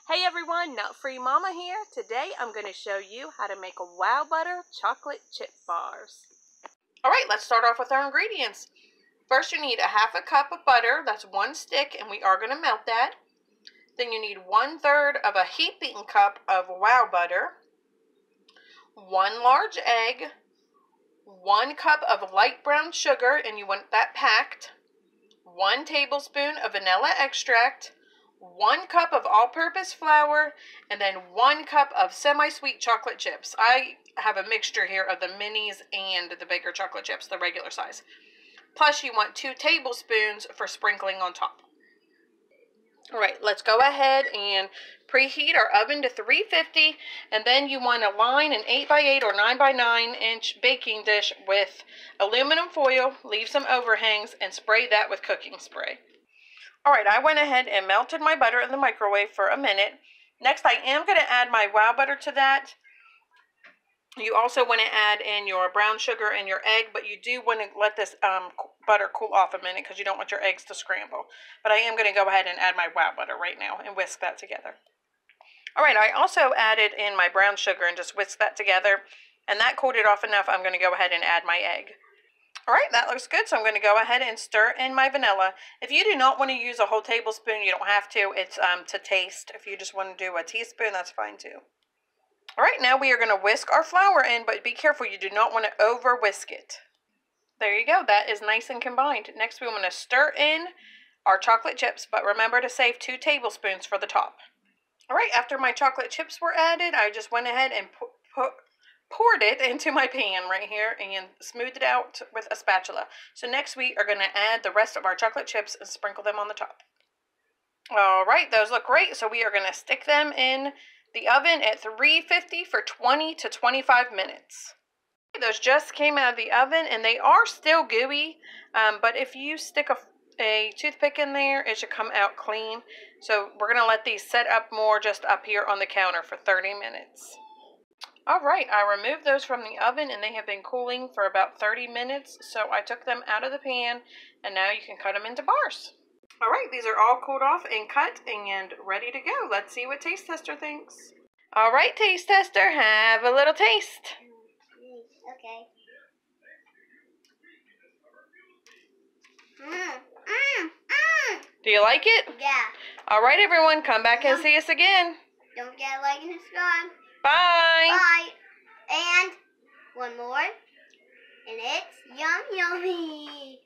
Hey everyone, Nut Free Mama here. Today I'm going to show you how to make a Wow Butter chocolate chip bars. Alright, let's start off with our ingredients. First you need a half a cup of butter, that's 1 stick, and we are going to melt that. Then you need 1/3 of a heaping cup of Wow Butter, 1 large egg, 1 cup of light brown sugar, and you want that packed, 1 tablespoon of vanilla extract, 1 cup of all-purpose flour, and then 1 cup of semi-sweet chocolate chips. I have a mixture here of the minis and the bigger chocolate chips, the regular size. Plus you want 2 tablespoons for sprinkling on top. Alright, let's go ahead and preheat our oven to 350, and then you want to line an 8x8 or 9x9 inch baking dish with aluminum foil, leave some overhangs, and spray that with cooking spray. Alright, I went ahead and melted my butter in the microwave for a minute. Next, I am going to add my Wow Butter to that. You also want to add in your brown sugar and your egg, but you do want to let this butter cool off a minute because you don't want your eggs to scramble. But I am going to go ahead and add my Wow Butter right now and whisk that together. Alright, I also added in my brown sugar and just whisked that together. And that cooled it off enough, I'm going to go ahead and add my egg. Alright, that looks good, so I'm going to go ahead and stir in my vanilla. If you do not want to use a whole tablespoon, you don't have to. It's to taste. If you just want to do a teaspoon, that's fine too. Alright, now we are going to whisk our flour in, but be careful, you do not want to over whisk it. There you go, that is nice and combined. Next we want to stir in our chocolate chips, but remember to save 2 tablespoons for the top. Alright, after my chocolate chips were added, I just went ahead and poured it into my pan right here and smoothed it out with a spatula. So next we are going to add the rest of our chocolate chips and sprinkle them on the top. Alright, those look great, so we are going to stick them in the oven at 350 for 20 to 25 minutes. Those just came out of the oven and they are still gooey, but if you stick a toothpick in there, it should come out clean. So we're going to let these set up more just up here on the counter for 30 minutes. Alright, I removed those from the oven and they have been cooling for about 30 minutes, so I took them out of the pan and now you can cut them into bars. Alright, these are all cooled off and cut and ready to go. Let's see what Taste Tester thinks. Alright, Taste Tester, have a little taste. Okay. Do you like it? Yeah. Alright everyone, come back and see us again. Don't forget to like and subscribe. Bye. Bye. And one more. And it's yummy.